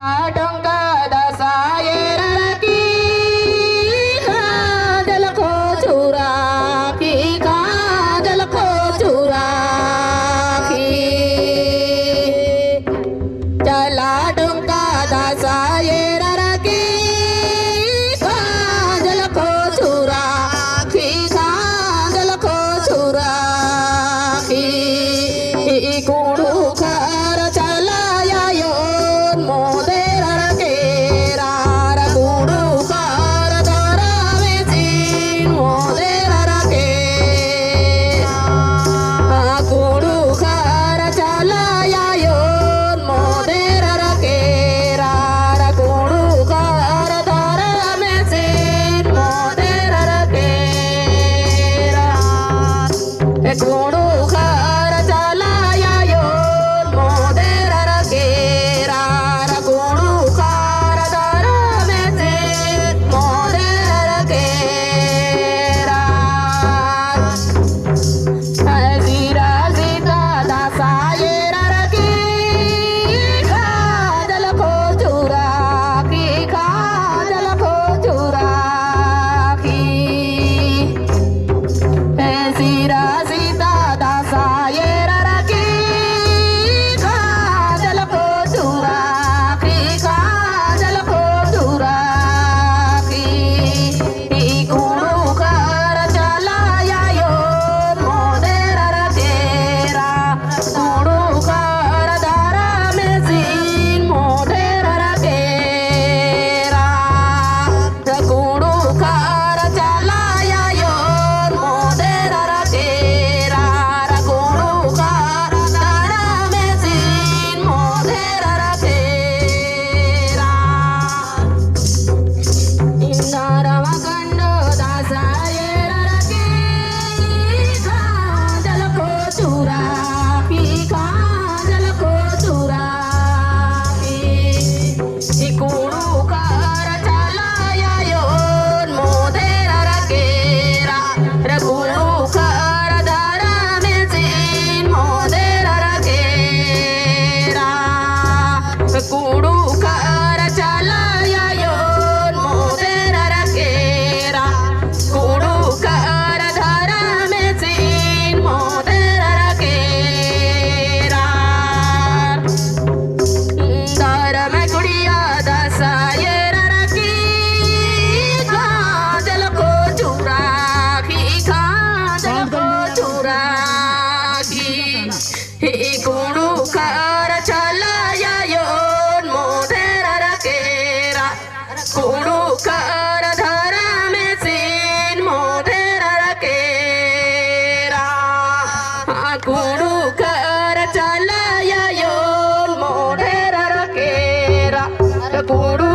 Adongka dasaye raraki kadal ko churaki kadal ko churaki chala dongka dasaye raraki kadal ko churaki kadal ko churaki kudu khar chalaya yon mode Kudu khara chalaya yon modera rakera kudu khara dara mesin modera rakera azira zita dasaye raraki khadal ko churaki khadal ko churaki azira kudu khara chalaya yon modera rakera kudu khara dhara mesin modera rakera dara me kudiya dasaye raraki kadal ko churaki kadal ko churaki kudu khara chalaya yon modera rakera kudu khara dhara mesin modera rakera kudu khara chalaya yon modera rakera kudu